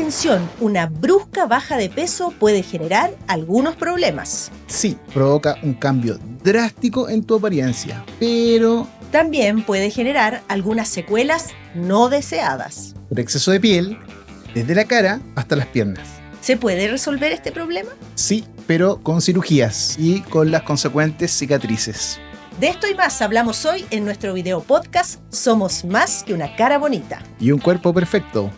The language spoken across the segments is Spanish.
Atención, una brusca baja de peso puede generar algunos problemas. Sí, provoca un cambio drástico en tu apariencia, pero También puede generar algunas secuelas no deseadas. por exceso de piel, desde la cara hasta las piernas. ¿Se puede resolver este problema? Sí, pero con cirugías y con las consecuentes cicatrices. De esto y más hablamos hoy en nuestro video podcast Somos más que una cara bonita. Y un cuerpo perfecto.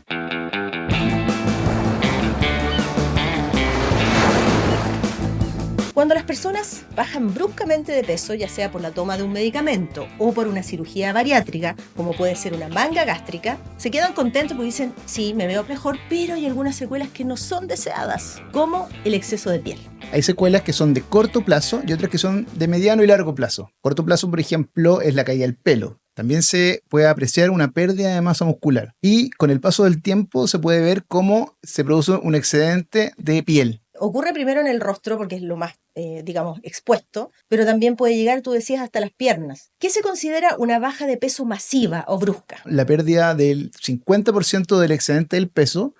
Cuando las personas bajan bruscamente de peso, ya sea por la toma de un medicamento o por una cirugía bariátrica, como puede ser una manga gástrica, se quedan contentos porque dicen, sí, me veo mejor, pero hay algunas secuelas que no son deseadas, como el exceso de piel. Hay secuelas que son de corto plazo y otras que son de mediano y largo plazo. Corto plazo, por ejemplo, es la caída del pelo. También se puede apreciar una pérdida de masa muscular. Y con el paso del tiempo se puede ver cómo se produce un excedente de piel. Ocurre primero en el rostro porque es lo más, expuesto, pero también puede llegar, tú decías, hasta las piernas. ¿Qué se considera una baja de peso masiva o brusca? La pérdida del 50% del excedente del peso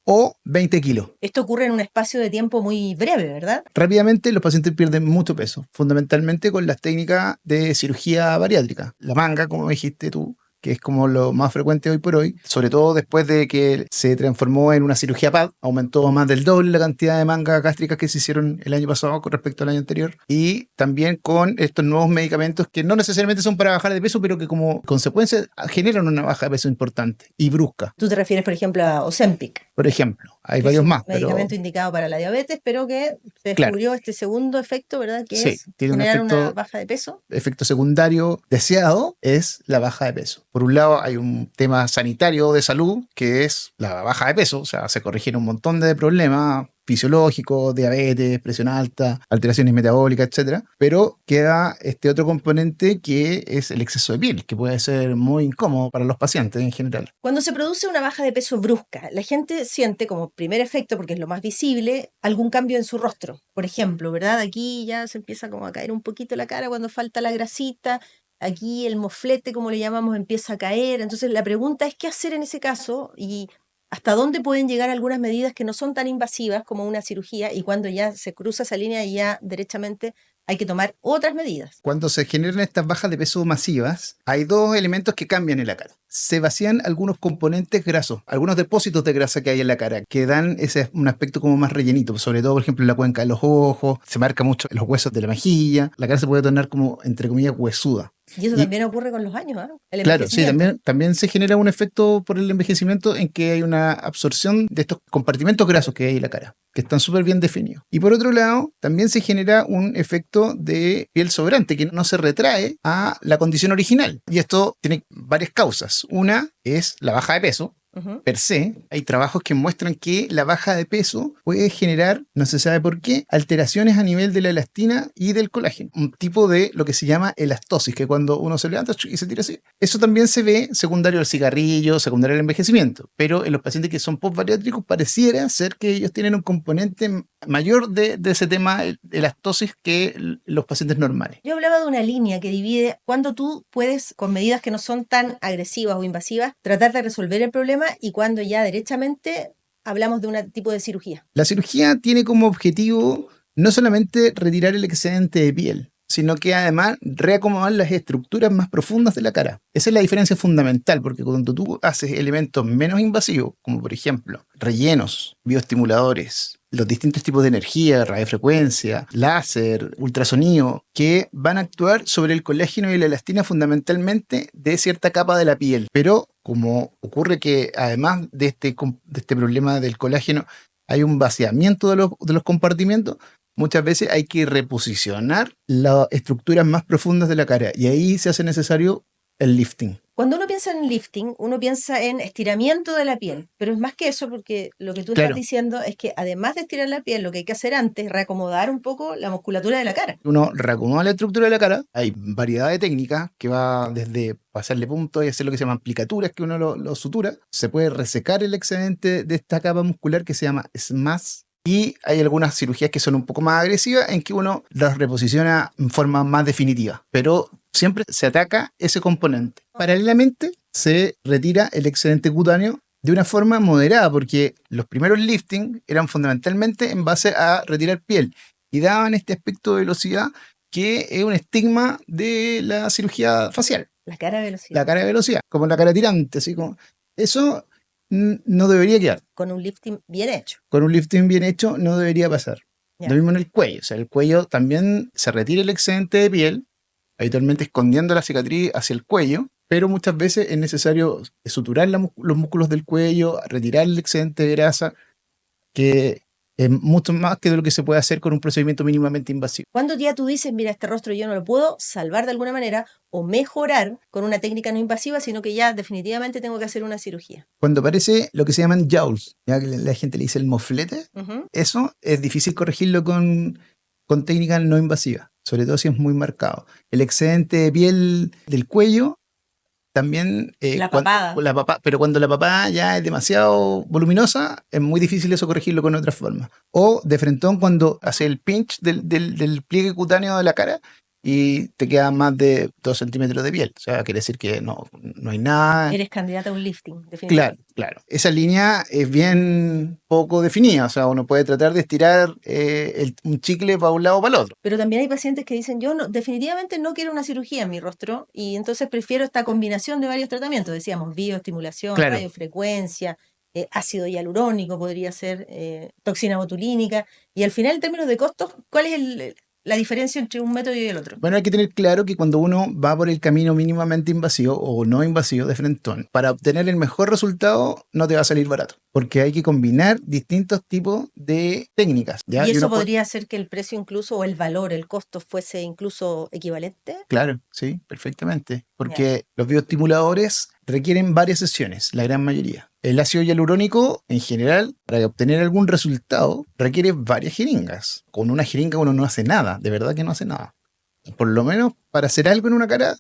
o 20 kilos. Esto ocurre en un espacio de tiempo muy breve, ¿verdad? Rápidamente los pacientes pierden mucho peso, fundamentalmente con las técnicas de cirugía bariátrica. La manga, como dijiste tú, que es como lo más frecuente hoy por hoy, sobre todo después de que se transformó en una cirugía PAD, aumentó más del doble la cantidad de mangas gástricas que se hicieron el año pasado con respecto al año anterior, y también con estos nuevos medicamentos que no necesariamente son para bajar de peso, pero que como consecuencia generan una baja de peso importante y brusca. Tú te refieres, por ejemplo, a Ozempic. Por ejemplo, hay Es varios un más, pero medicamento indicado para la diabetes, pero que se claro, descubrió este segundo efecto, ¿verdad? Que sí, es tiene un generar una efecto baja de peso. efecto secundario deseado es la baja de peso. Por un lado hay un tema sanitario de salud que es la baja de peso, o sea, se corrigieron un montón de problemas fisiológicos, diabetes, presión alta, alteraciones metabólicas, etcétera, pero queda este otro componente que es el exceso de piel, que puede ser muy incómodo para los pacientes en general. Cuando se produce una baja de peso brusca, la gente siente como primer efecto, porque es lo más visible, algún cambio en su rostro. Por ejemplo, ¿verdad? Aquí ya se empieza como a caer un poquito la cara cuando falta la grasita. Aquí el moflete, como le llamamos, empieza a caer. Entonces la pregunta es qué hacer en ese caso y hasta dónde pueden llegar algunas medidas que no son tan invasivas como una cirugía y cuando ya se cruza esa línea y ya derechamente hay que tomar otras medidas. Cuando se generan estas bajas de peso masivas, hay dos elementos que cambian en la cara. Se vacían algunos componentes grasos, algunos depósitos de grasa que hay en la cara, que dan un aspecto como más rellenito, sobre todo, por ejemplo, en la cuenca de los ojos, se marca mucho en los huesos de la mejilla, la cara se puede tornar como, entre comillas, huesuda. Y eso también ocurre con los años, ¿eh? El Claro, sí, envejecimiento. también se genera un efecto por el envejecimiento en que hay una absorción de estos compartimentos grasos que hay en la cara, que están súper bien definidos. Y por otro lado, también se genera un efecto de piel sobrante que no se retrae a la condición original. Y esto tiene varias causas. Una es la baja de peso. Per se, hay trabajos que muestran que la baja de peso puede generar, no se sabe por qué, alteraciones a nivel de la elastina y del colágeno. Un tipo de lo que se llama elastosis, que cuando uno se levanta y se tira así. Eso también se ve secundario al cigarrillo, secundario al envejecimiento. Pero en los pacientes que son post-bariátricos pareciera ser que ellos tienen un componente mayor de ese tema, elastosis, que los pacientes normales. Yo hablaba de una línea que divide cuando tú puedes, con medidas que no son tan agresivas o invasivas, tratar de resolver el problema y cuando ya derechamente hablamos de un tipo de cirugía. La cirugía tiene como objetivo no solamente retirar el excedente de piel, sino que además reacomodar las estructuras más profundas de la cara. Esa es la diferencia fundamental, porque cuando tú haces elementos menos invasivos, como por ejemplo rellenos, bioestimuladores, los distintos tipos de energía, radiofrecuencia, láser, ultrasonido, que van a actuar sobre el colágeno y la elastina fundamentalmente de cierta capa de la piel. Pero como ocurre que además de este problema del colágeno hay un vaciamiento de los compartimentos, muchas veces hay que reposicionar las estructuras más profundas de la cara y ahí se hace necesario el lifting. Cuando uno piensa en lifting, uno piensa en estiramiento de la piel, pero es más que eso porque lo que tú Claro. estás diciendo es que además de estirar la piel, lo que hay que hacer antes es reacomodar un poco la musculatura de la cara. Uno reacomoda la estructura de la cara, hay variedad de técnicas que va desde pasarle puntos y hacer lo que se llama aplicaturas, que uno lo sutura. Se puede resecar el excedente de esta capa muscular que se llama SMAS. Y hay algunas cirugías que son un poco más agresivas en que uno las reposiciona en forma más definitiva, pero siempre se ataca ese componente. Paralelamente se retira el excedente cutáneo de una forma moderada, porque los primeros lifting eran fundamentalmente en base a retirar piel y daban este aspecto de velocidad que es un estigma de la cirugía facial. La cara de velocidad. La cara de velocidad, como la cara tirante, así como... Eso no debería quedar. Con un lifting bien hecho. Con un lifting bien hecho no debería pasar. Ya. Lo mismo en el cuello. O sea, el cuello también se retira el excedente de piel, habitualmente escondiendo la cicatriz hacia el cuello, pero muchas veces es necesario suturar los músculos del cuello, retirar el excedente de grasa, que es mucho más que de lo que se puede hacer con un procedimiento mínimamente invasivo. Cuando ya tú dices, mira, este rostro yo no lo puedo salvar de alguna manera o mejorar con una técnica no invasiva, sino que ya definitivamente tengo que hacer una cirugía. Cuando aparece lo que se llaman jowls, ya que la gente le dice el moflete, Ujú. eso es difícil corregirlo con técnicas no invasivas, sobre todo si es muy marcado. El excedente de piel del cuello también... La papada. pero cuando la papada ya es demasiado voluminosa, es muy difícil eso corregirlo con otra forma. O de frentón cuando hace el pinch del pliegue cutáneo de la cara y te queda más de 2 centímetros de piel. O sea, quiere decir que no hay nada. Eres candidata a un lifting, Claro, definitivamente. claro. Esa línea es bien poco definida. O sea, uno puede tratar de estirar un chicle para un lado o para el otro. Pero también hay pacientes que dicen, yo definitivamente no quiero una cirugía en mi rostro y entonces prefiero esta combinación de varios tratamientos. Decíamos, bioestimulación, Claro. radiofrecuencia, ácido hialurónico podría ser, toxina botulínica. Y al final, en términos de costos, ¿cuál es la diferencia entre un método y el otro? Bueno, hay que tener claro que cuando uno va por el camino mínimamente invasivo o no invasivo de frentón, para obtener el mejor resultado no te va a salir barato, porque hay que combinar distintos tipos de técnicas. ¿ya? ¿Y eso uno podría hacer que el precio incluso, o el valor, el costo fuese incluso equivalente? Claro, sí, perfectamente. Porque los bioestimuladores requieren varias sesiones, la gran mayoría. El ácido hialurónico, en general, para obtener algún resultado, requiere varias jeringas. Con una jeringa uno no hace nada, de verdad que no hace nada. Por lo menos, para hacer algo en una cara,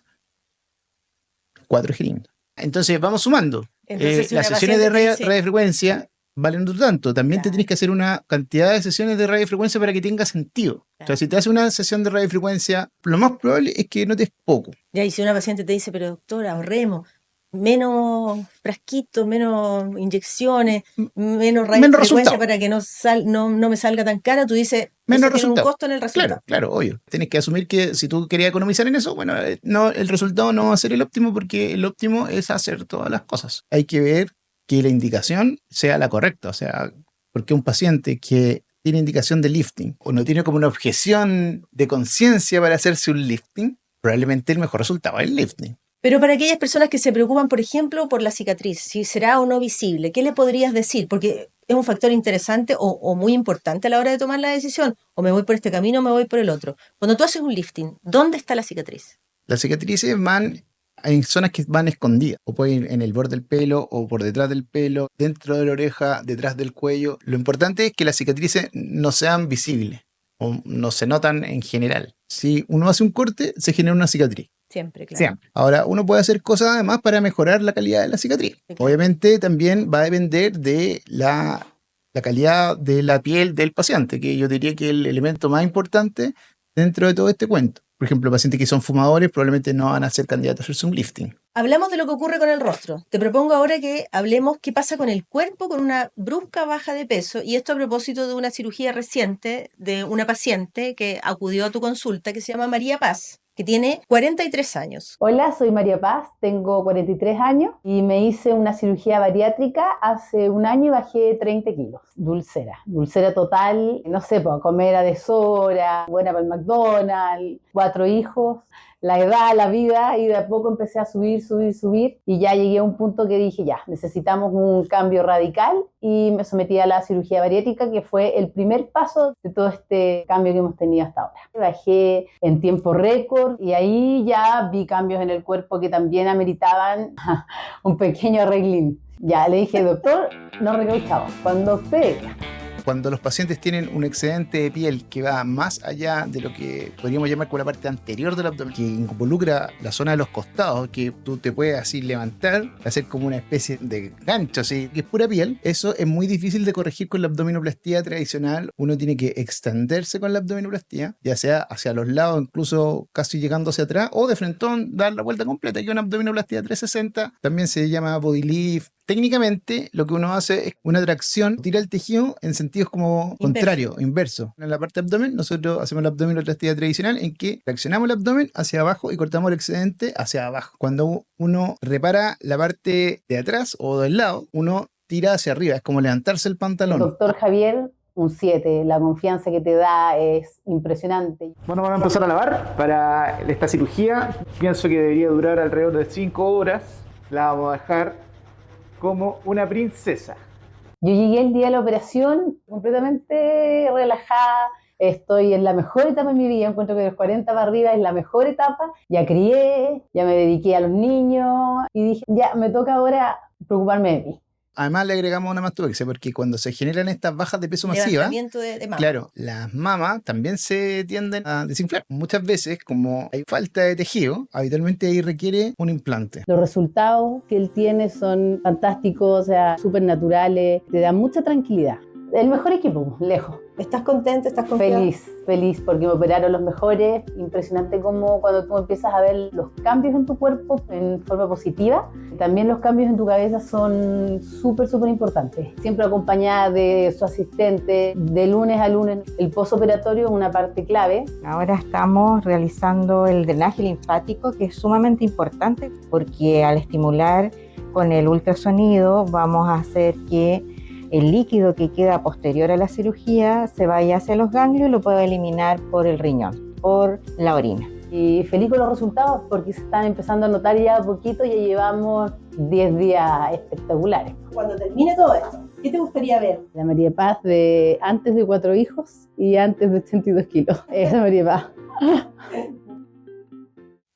4 jeringas. Entonces, vamos sumando. Entonces, si Las una sesiones de paciente te dice, radiofrecuencia valen otro tanto. También te Claro. tienes que hacer una cantidad de sesiones de radiofrecuencia para que tenga sentido. O sea, Claro. si te haces una sesión de radiofrecuencia, lo más probable es que notes poco. Ya, y si una paciente te dice, pero doctor, ahorremos, menos frasquitos, menos inyecciones, menos radiofrecuencia resultado. para que no me salga tan cara, tú dices, Menos eso tiene un resultado. costo en el resultado. Claro, obvio. Tienes que asumir que si tú querías economizar en eso, bueno, no, el resultado no va a ser el óptimo porque el óptimo es hacer todas las cosas. Hay que ver que la indicación sea la correcta, o sea, porque un paciente que tiene indicación de lifting o no tiene como una objeción de conciencia para hacerse un lifting, probablemente el mejor resultado es el lifting. Pero para aquellas personas que se preocupan, por ejemplo, por la cicatriz, si será o no visible, ¿qué le podrías decir? Porque es un factor interesante o muy importante a la hora de tomar la decisión. O me voy por este camino o me voy por el otro. Cuando tú haces un lifting, ¿dónde está la cicatriz? Las cicatrices van en zonas que van escondidas, o pueden ir en el borde del pelo, o por detrás del pelo, dentro de la oreja, detrás del cuello. Lo importante es que las cicatrices no sean visibles, o no se notan en general. Si uno hace un corte, se genera una cicatriz. Siempre, claro. Siempre. Ahora, uno puede hacer cosas además para mejorar la calidad de la cicatriz. Sí, claro. Obviamente también va a depender de la calidad de la piel del paciente, que yo diría que es el elemento más importante dentro de todo este cuento. Por ejemplo, pacientes que son fumadores probablemente no van a ser candidatos a hacerse un lifting. Hablamos de lo que ocurre con el rostro. Te propongo ahora que hablemos qué pasa con el cuerpo con una brusca baja de peso. Y esto a propósito de una cirugía reciente de una paciente que acudió a tu consulta que se llama María Paz, que tiene 43 años. Hola, soy María Paz, tengo 43 años y me hice una cirugía bariátrica hace un año y bajé 30 kilos. Dulcera total, no sé, puedo comer a deshora, buena para el McDonald's, 4 hijos, la edad, la vida, y de a poco empecé a subir y ya llegué a un punto que dije, ya, necesitamos un cambio radical y me sometí a la cirugía bariátrica, que fue el primer paso de todo este cambio que hemos tenido hasta ahora. Bajé en tiempo récord y ahí ya vi cambios en el cuerpo que también ameritaban un pequeño arreglín. Ya le dije, doctor, no recauchado, cuando usted Cuando los pacientes tienen un excedente de piel que va más allá de lo que podríamos llamar como la parte anterior del abdomen, que involucra la zona de los costados, que tú te puedes así levantar, hacer como una especie de gancho, así, que es pura piel, eso es muy difícil de corregir con la abdominoplastía tradicional. Uno tiene que extenderse con la abdominoplastía, ya sea hacia los lados, incluso casi llegando hacia atrás, o de frentón dar la vuelta completa, que una abdominoplastía 360 también se llama body lift. Técnicamente lo que uno hace es una tracción, tira el tejido en sentidos como contrario, inverso. En la parte de abdomen nosotros hacemos la abdominoplastía tradicional en que traccionamos el abdomen hacia abajo y cortamos el excedente hacia abajo. Cuando uno repara la parte de atrás o del lado, uno tira hacia arriba, es como levantarse el pantalón. Doctor Javier, un 7, la confianza que te da es impresionante. Bueno, vamos a empezar a lavar. Para esta cirugía pienso que debería durar alrededor de 5 horas. La vamos a dejar como una princesa. Yo llegué el día de la operación completamente relajada. Estoy en la mejor etapa de mi vida. Encuentro que de los 40 para arriba es la mejor etapa. Ya crié, ya me dediqué a los niños y dije, ya me toca ahora preocuparme de mí. Además le agregamos una mastopexia porque cuando se generan estas bajas de peso masiva, Levantamiento de mama. claro, las mamas también se tienden a desinflar. Muchas veces, como hay falta de tejido, habitualmente ahí requiere un implante. Los resultados que él tiene son fantásticos, o sea, súper naturales, te dan mucha tranquilidad. El mejor equipo, lejos. ¿Estás contenta? ¿Estás confiada? Feliz porque me operaron los mejores. Impresionante como cuando tú empiezas a ver los cambios en tu cuerpo en forma positiva. También los cambios en tu cabeza son súper importantes. Siempre acompañada de su asistente, de lunes a lunes. El postoperatorio es una parte clave. Ahora estamos realizando el drenaje linfático, que es sumamente importante porque al estimular con el ultrasonido vamos a hacer que el líquido que queda posterior a la cirugía se vaya hacia los ganglios y lo pueda eliminar por el riñón, por la orina. Y feliz con los resultados porque se están empezando a notar ya a poquito, ya llevamos 10 días espectaculares. Cuando termine todo esto, ¿qué te gustaría ver? La María Paz de antes de 4 hijos y antes de 82 kilos. Esa María Paz.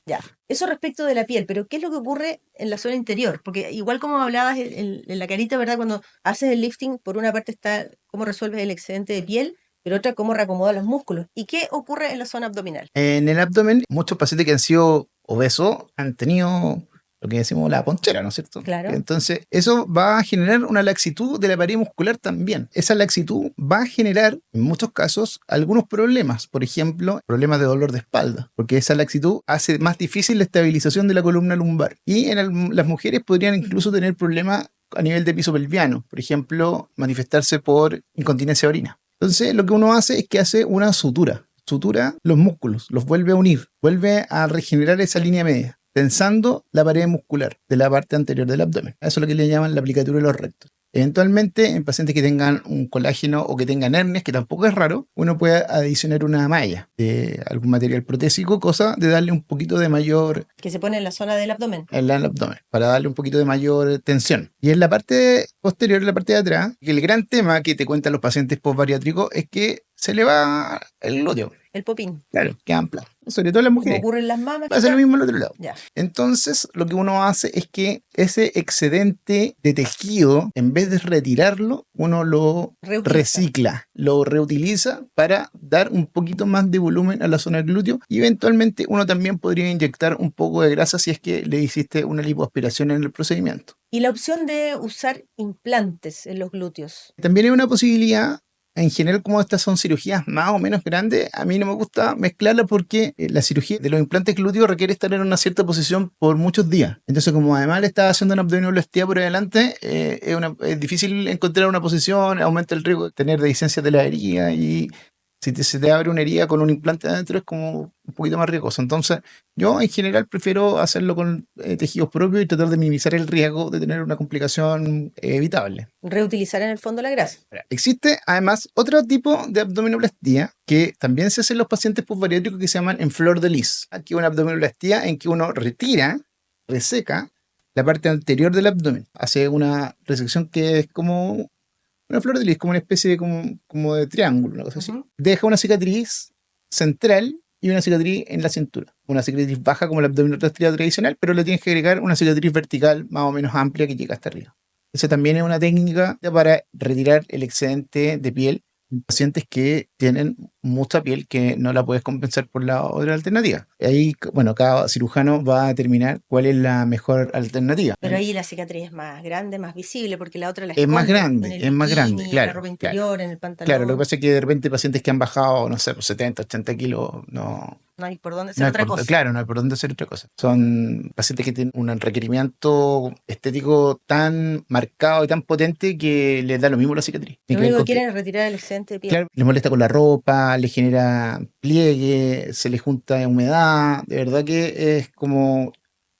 Ya, eso respecto de la piel, pero ¿qué es lo que ocurre en la zona interior? Porque igual como hablabas en la carita, ¿verdad? Cuando haces el lifting, por una parte está cómo resuelves el excedente de piel, pero otra cómo reacomodas los músculos. ¿Y qué ocurre en la zona abdominal? En el abdomen, muchos pacientes que han sido obesos han tenido lo que decimos la ponchera, ¿no es cierto? Claro. Entonces, eso va a generar una laxitud de la pared muscular también. Esa laxitud va a generar, en muchos casos, algunos problemas. Por ejemplo, problemas de dolor de espalda, porque esa laxitud hace más difícil la estabilización de la columna lumbar. Y las mujeres podrían incluso tener problemas a nivel de piso pelviano. Por ejemplo, manifestarse por incontinencia de orina. Entonces, lo que uno hace es que hace una sutura. Sutura los músculos, los vuelve a unir, vuelve a regenerar esa línea media, tensando la pared muscular de la parte anterior del abdomen. Eso es lo que le llaman la aplicatura de los rectos. Eventualmente, en pacientes que tengan un colágeno o que tengan hernias, que tampoco es raro, uno puede adicionar una malla de algún material protésico, cosa de darle un poquito de mayor... Que se pone en la zona del abdomen. En el abdomen, para darle un poquito de mayor tensión. Y en la parte posterior, en la parte de atrás, el gran tema que te cuentan los pacientes postbariátricos es que se le va el glúteo. El popín. Claro, quedan planos. Sobre todo en las Como mujeres. ocurre en las mamas. Pasa lo mismo al otro lado. Ya. Entonces, lo que uno hace es que ese excedente de tejido, en vez de retirarlo, uno lo recicla, lo reutiliza para dar un poquito más de volumen a la zona del glúteo y eventualmente uno también podría inyectar un poco de grasa si es que le hiciste una lipoaspiración en el procedimiento. Y la opción de usar implantes en los glúteos. También hay una posibilidad. En general, como estas son cirugías más o menos grandes, a mí no me gusta mezclarlas porque la cirugía de los implantes glúteos requiere estar en una cierta posición por muchos días. Entonces, como además le estás haciendo una abdominoplastía por adelante, es difícil encontrar una posición, aumenta el riesgo de tener dehiscencias de la herida y si se te abre una herida con un implante adentro es como un poquito más riesgoso. Entonces, yo en general prefiero hacerlo con tejidos propios y tratar de minimizar el riesgo de tener una complicación evitable. Reutilizar en el fondo la grasa. Existe además otro tipo de abdominoplastía que también se hace en los pacientes postbariátricos que se llaman en flor de lis. Aquí una abdominoplastía en que uno retira, reseca la parte anterior del abdomen. Hace una resección que es como una flor de lis, como una especie de, como de triángulo, una cosa así. Deja una cicatriz central y una cicatriz en la cintura. Una cicatriz baja como la abdominoplastía tradicional, pero le tienes que agregar una cicatriz vertical más o menos amplia que llega hasta arriba. Esa también es una técnica para retirar el excedente de piel en pacientes que tienen mucha piel que no la puedes compensar por la otra alternativa. Ahí, bueno, cada cirujano va a determinar cuál es la mejor alternativa. Pero ahí la cicatriz es más grande, más visible, porque la otra la Es más esconde grande, en el es más grande, bikini, en la claro, ropa claro. interior, en el Claro, lo que pantalón. pasa es que de repente pacientes que han bajado, no sé, pues 70, 80 kilos, no, No hay por dónde no hacer hay otra por, cosa. claro, no hay por dónde hacer otra cosa. Son pacientes que tienen un requerimiento estético tan marcado y tan potente que les da lo mismo la cicatriz. Lo Tiene que ver único que con que, quieren es retirar el excedente de piel. claro, les molesta con la ropa, les genera pliegue, se les junta humedad. De verdad que es como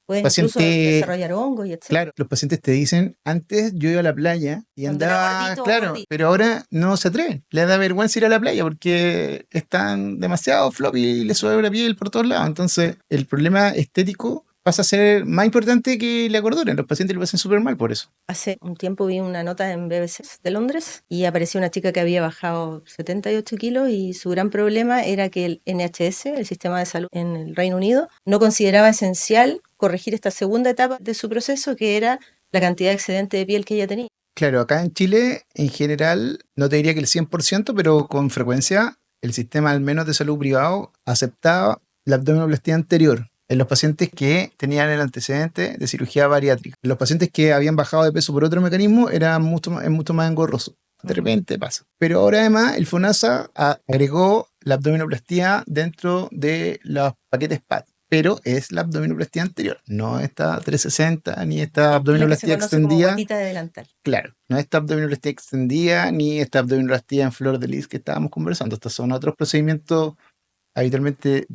Pueden incluso paciente. desarrollar hongos y etc. Claro, los pacientes te dicen, antes yo iba a la playa y Cuando era andaba, gordito o claro, gordita. pero ahora no se atreven. Les da vergüenza ir a la playa porque están demasiado floppy y les sube la piel por todos lados. Entonces, el problema estético pasa a ser más importante que la gordura. Los pacientes lo pasan súper mal por eso. Hace un tiempo vi una nota en BBC de Londres y apareció una chica que había bajado 78 kilos y su gran problema era que el NHS, el sistema de salud en el Reino Unido, no consideraba esencial corregir esta segunda etapa de su proceso, que era la cantidad de excedente de piel que ella tenía. Claro, acá en Chile, en general, no te diría que el 100%, pero con frecuencia, el sistema al menos de salud privado aceptaba la abdominoplastía anterior en los pacientes que tenían el antecedente de cirugía bariátrica. En los pacientes que habían bajado de peso por otro mecanismo era mucho más engorroso. De repente pasa. Pero ahora además el FONASA agregó la abdominoplastía dentro de los paquetes PAD. Pero es la abdominoplastía anterior, no esta 360 ni esta Lo que se abdominoplastía conoce como extendida. gotita de delantal. Claro, no esta abdominoplastía extendida ni esta abdominoplastía en flor de lis que estábamos conversando. Estos son otros procedimientos habitualmente,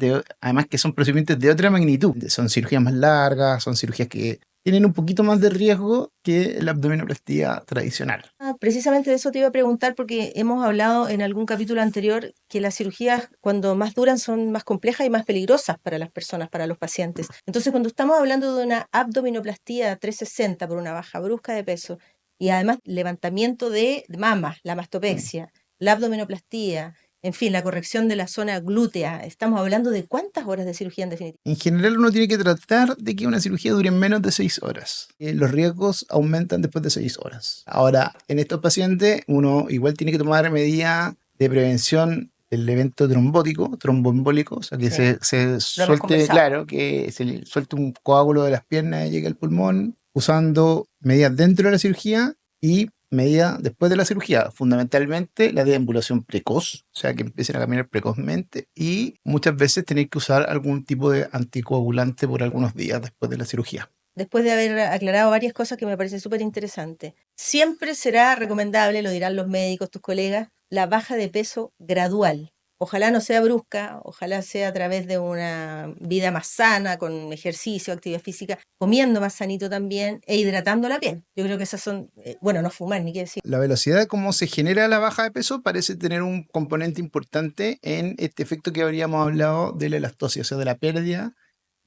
además que son procedimientos de otra magnitud. Son cirugías más largas, son cirugías que tienen un poquito más de riesgo que la abdominoplastía tradicional. Precisamente de eso te iba a preguntar porque hemos hablado en algún capítulo anterior que las cirugías cuando más duran son más complejas y más peligrosas para las personas, para los pacientes. Entonces cuando estamos hablando de una abdominoplastía 360 por una baja brusca de peso y además levantamiento de mamas, la mastopexia, la abdominoplastía, en fin, la corrección de la zona glútea, estamos hablando de ¿cuántas horas de cirugía en definitiva? En general uno tiene que tratar de que una cirugía dure menos de 6 horas. Los riesgos aumentan después de 6 horas. Ahora, en estos pacientes uno igual tiene que tomar medidas de prevención del evento trombótico, tromboembólico, o sea que Sí. se suelte, conversado. claro, que se le suelte un coágulo de las piernas y llegue al pulmón, usando medidas dentro de la cirugía y medida después de la cirugía, fundamentalmente la deambulación precoz, o sea que empiecen a caminar precozmente y muchas veces tener que usar algún tipo de anticoagulante por algunos días después de la cirugía. Después de haber aclarado varias cosas que me parecen súper interesantes, siempre será recomendable, lo dirán los médicos, tus colegas, la baja de peso gradual. Ojalá no sea brusca, ojalá sea a través de una vida más sana, con ejercicio, actividad física, comiendo más sanito también e hidratando la piel. Yo creo que esas son, bueno, no fumar ni qué decir. La velocidad como se genera la baja de peso parece tener un componente importante en este efecto que habríamos hablado de la elastosis, o sea, de la pérdida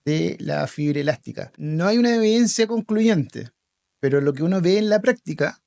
de la fibra elástica. No hay una evidencia concluyente, pero lo que uno ve en la práctica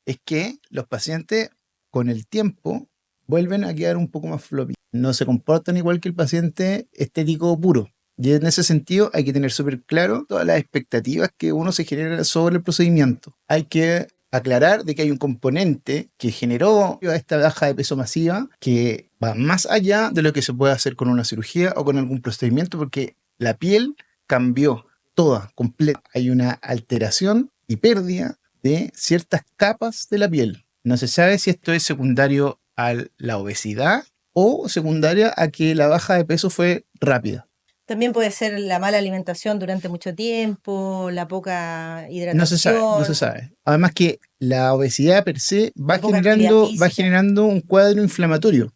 es que los pacientes con el tiempo vuelven a quedar un poco más floppy. No se comportan igual que el paciente estético puro. Y en ese sentido hay que tener súper claro todas las expectativas que uno se genera sobre el procedimiento. Hay que aclarar de que hay un componente que generó esta baja de peso masiva que va más allá de lo que se puede hacer con una cirugía o con algún procedimiento, porque la piel cambió toda, completa. Hay una alteración y pérdida de ciertas capas de la piel. No se sabe si esto es secundario a la obesidad o secundaria a que la baja de peso fue rápida. También puede ser la mala alimentación durante mucho tiempo, la poca hidratación. No se sabe. Además que la obesidad per se va poca actividad física. generando un cuadro inflamatorio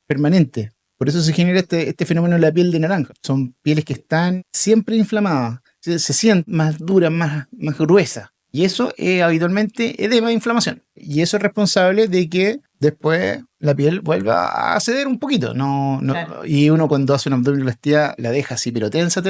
permanente. Por eso se genera este fenómeno de la piel de naranja. Son pieles que están siempre inflamadas, se sienten más duras, más gruesas. Y eso es habitualmente edema de inflamación. Y eso es responsable de que después la piel vuelva a ceder un poquito. Claro. Y uno cuando hace una abdominoplastia la deja así, pero tensa.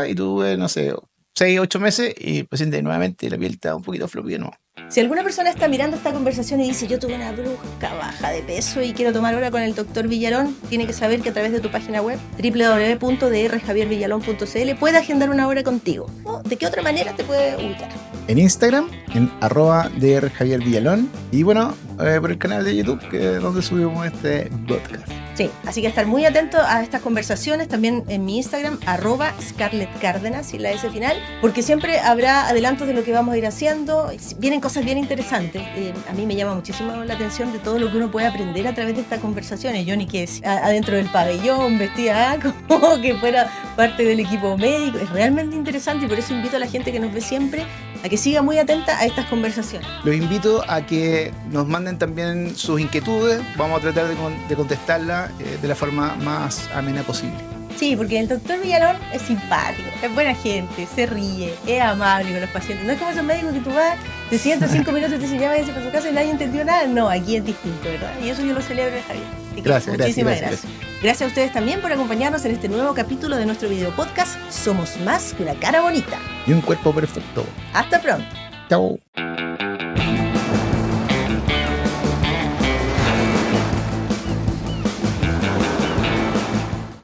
Y tú, no sé, 6, 8 meses y el paciente nuevamente la piel está un poquito floppy de nuevo. Si alguna persona está mirando esta conversación y dice yo tuve una brusca baja de peso y quiero tomar hora con el doctor Villalón, tiene que saber que a través de tu página web www.drjaviervillalón.cl puede agendar una hora contigo. ¿O de qué otra manera te puede ubicar? en Instagram, en @drjaviervillalón, y bueno, por el canal de YouTube, donde subimos este podcast. Sí, así que estar muy atentos a estas conversaciones, también en mi Instagram, @Scarlett Cárdenas, y la S final, porque siempre habrá adelantos de lo que vamos a ir haciendo. Vienen cosas bien interesantes. A mí me llama muchísimo la atención de todo lo que uno puede aprender a través de estas conversaciones. Yo ni que es adentro del pabellón, vestida como que fuera parte del equipo médico. Es realmente interesante, y por eso invito a la gente que nos ve siempre a que siga muy atenta a estas conversaciones. Los invito a que nos manden también sus inquietudes. Vamos a tratar de contestarlas de la forma más amena posible. Sí, porque el doctor Villalón es simpático, es buena gente, se ríe, es amable con los pacientes. No es como esos médicos que tú vas, te sientas 5 minutos y te dicen, ya váyanse para su casa y nadie entendió nada. No, aquí es distinto, ¿verdad? Y eso yo lo celebro, Javier. Así que Gracias, muchísimas gracias. Gracias a ustedes también por acompañarnos en este nuevo capítulo de nuestro video podcast Somos Más que una cara bonita. Y un cuerpo perfecto. Hasta pronto. Chao.